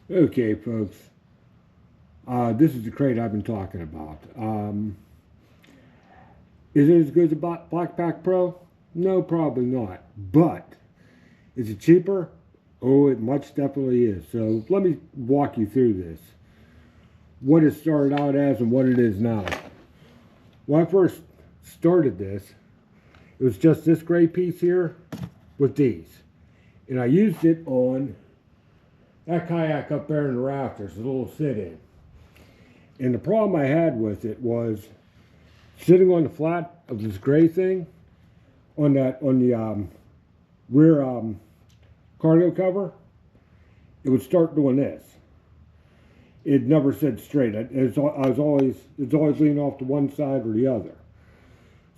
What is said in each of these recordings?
Okay, folks. This is the crate I've been talking about. Is it as good as a Blackpack Pro? No, probably not. But is it cheaper? Oh, it much definitely is. So let me walk you through this. What it started out as and what it is now. When I first started this, it was just this gray piece here with these. And I used it on that kayak up there in the rafters, a little sit-in. And the problem I had with it was sitting on the flat of this gray thing on the rear cargo cover, it would start doing this. It never sat straight. It's always leaning off to one side or the other.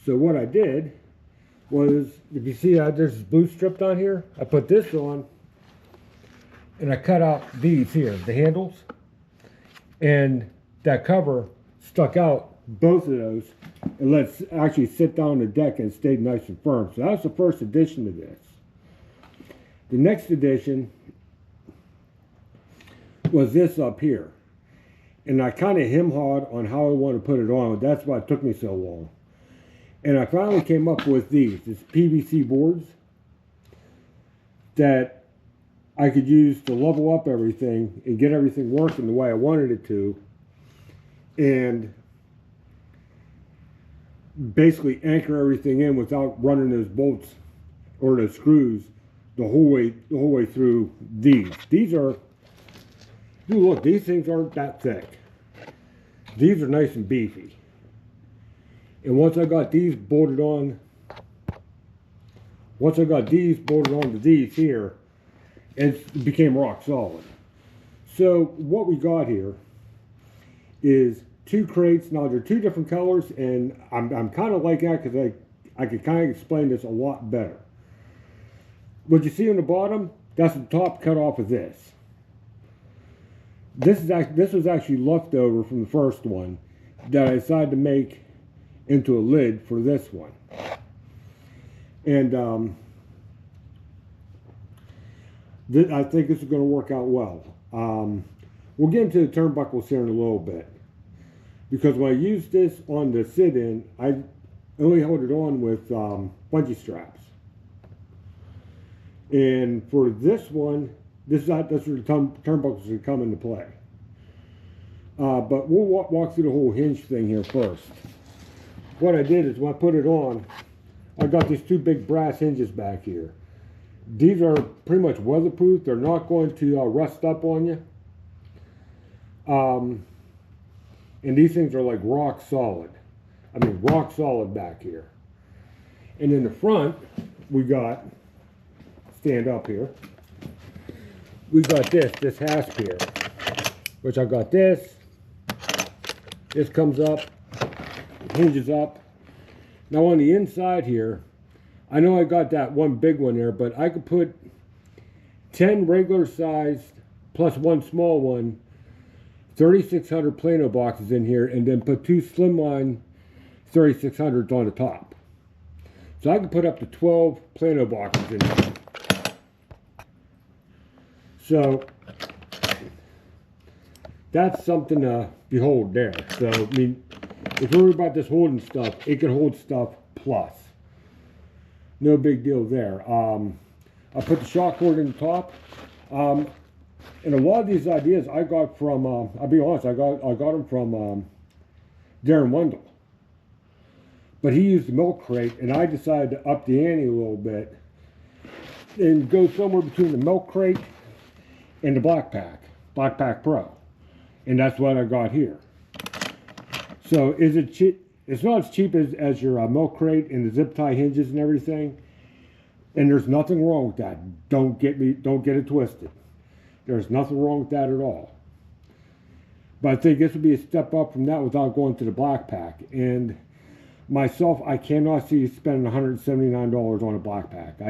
So what I did was, if you see there's this blue strip down here, I put this on and I cut out these here, the handles, and that cover stuck out both of those and let's actually sit down on the deck and it stayed nice and firm. So that's the first addition to this. The next addition was this up here. And I kind of hem-hawed on how I want to put it on. That's why it took me so long. And I finally came up with these PVC boards that I could use to level up everything and get everything working the way I wanted it to. And basically anchor everything in without running those bolts or those screws the whole way through these. These are, look, these things aren't that thick. These are nice and beefy. And once I got these bolted on to these here, it became rock solid. So what we got here is two crates. Now they're two different colors, and I'm kind of like that because I could kind of explain this a lot better. What you see on the bottom, that's the top cut off of this. This was actually leftover from the first one that I decided to make into a lid for this one. And I think this is going to work out well. We'll get into the turnbuckles here in a little bit, because when I used this on the sit-in, I only held it on with bungee straps. And for this one, that's where the turnbuckles will come into play. But we'll walk through the whole hinge thing here first. What I did is when I put it on, I got these two big brass hinges back here. These are pretty much weatherproof. They're not going to rust up on you. And these things are like rock solid. I mean, rock solid back here. And in the front, we got, stand up here, we got this hasp here, which I got this comes up, hinges up. Now on the inside here, I know I got that one big one there, but I could put 10 regular sized plus one small one, 3600 Plano boxes in here, and then put two slimline 3600s on the top. So I could put up to 12 Plano boxes in here. So that's something to behold there. So, I mean, if you're worried about this holding stuff, it can hold stuff plus. No big deal there. I put the shock cord in the top. And a lot of these ideas I got from, I'll be honest, I got them from Darren Wendell. But he used the milk crate, and I decided to up the ante a little bit and go somewhere between the milk crate and the Blackpack Pro. And that's what I got here. So is it cheap? It's not as cheap as your milk crate and the zip tie hinges and everything. And there's nothing wrong with that. Don't get it twisted. There's nothing wrong with that at all. But I think this would be a step up from that without going to the Blackpack. And myself, I cannot see spending $179 on a Blackpack.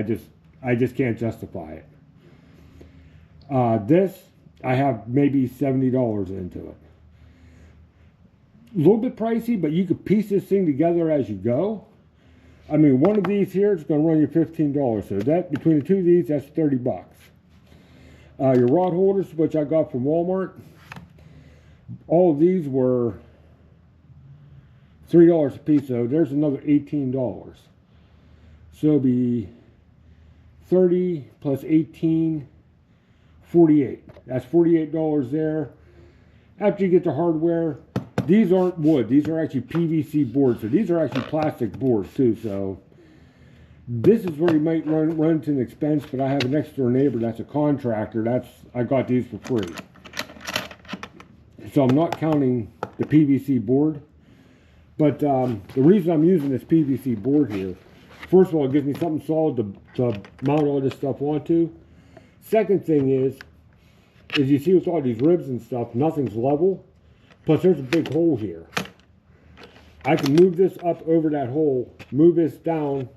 I just can't justify it. This, I have maybe $70 into it. A little bit pricey, but you could piece this thing together as you go. I mean, one of these here is going to run you $15. So that, between the two of these, that's 30 bucks. Your rod holders, which I got from Walmart, all of these were $3 a piece, so there's another $18. So it'll be 30 plus 18, 48. That's $48 there. After you get the hardware, these aren't wood. These are actually PVC boards. So these are actually plastic boards too. So this is where you might run into an expense, but I have a next door neighbor that's a contractor. I got these for free. So I'm not counting the PVC board. But the reason I'm using this PVC board here, first of all, it gives me something solid to mount all this stuff onto. Second thing is you see with all these ribs and stuff, nothing's level. Plus there's a big hole here. I can move this up over that hole, move this down,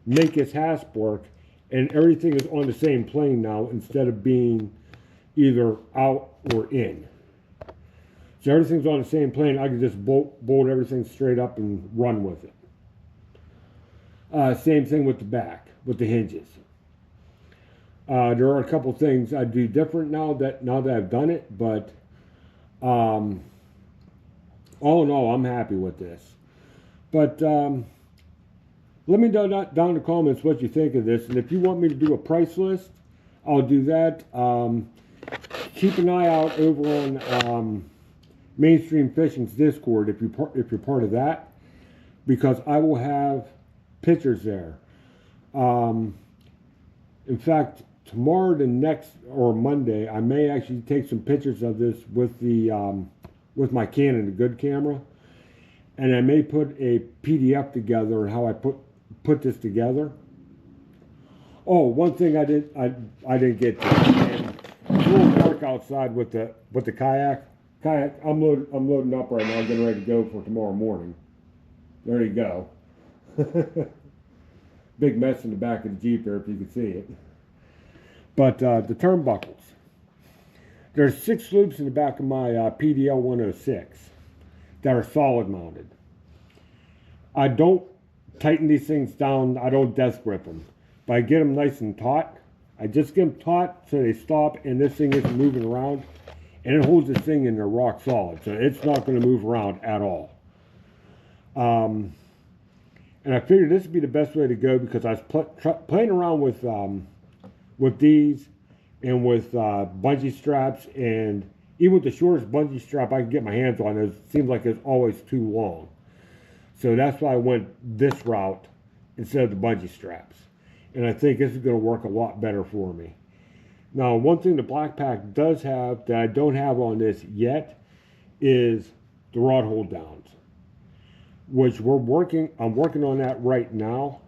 make this hasp work, and everything is on the same plane now instead of being either out or in. So everything's on the same plane. I can just bolt everything straight up and run with it. Same thing with the back, with the hinges. There are a couple things I do different now that I've done it, but all in all, I'm happy with this. But let me know down in the comments what you think of this, and if you want me to do a price list, I'll do that. Keep an eye out over on Mainstream Fishing's Discord if you're part of that, because I will have pictures there. In fact, tomorrow, or Monday, I may actually take some pictures of this with with my Canon, the good camera, and I may put a PDF together on how I put this together. Oh, one thing I didn't get to. And it's a little dark outside with the kayak. I'm loading up right now, getting ready to go for tomorrow morning. There you go. Big mess in the back of the Jeep there if you can see it. But the turnbuckles. There's 6 loops in the back of my PDL 106 that are solid mounted. I don't tighten these things down. I don't death grip them. But I get them nice and taut. I just get them taut so they stop and this thing isn't moving around. And it holds this thing in there rock solid. So it's not going to move around at all. And I figured this would be the best way to go because I was playing around with these and with bungee straps, and even with the shortest bungee strap I could get my hands on, it seems like it's always too long. So that's why I went this route instead of the bungee straps. And I think this is going to work a lot better for me. Now, one thing the Blackpack does have that I don't have on this yet is the rod hold downs, which I'm working on that right now.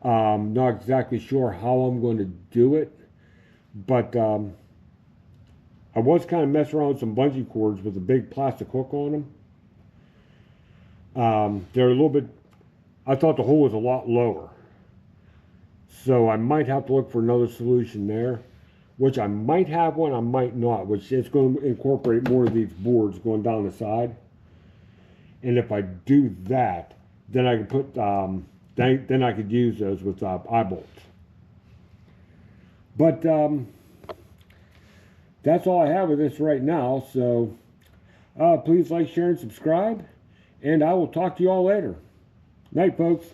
Not exactly sure how I'm going to do it, but I was kind of messing around with some bungee cords with a big plastic hook on them. They're a little bit, I thought the hole was a lot lower. So I might have to look for another solution there, which I might have one, I might not, which is going to incorporate more of these boards going down the side. And if I do that, then I can put, then I could use those with eye bolts. But that's all I have with this right now. So please like, share, and subscribe. And I will talk to you all later. Night, folks.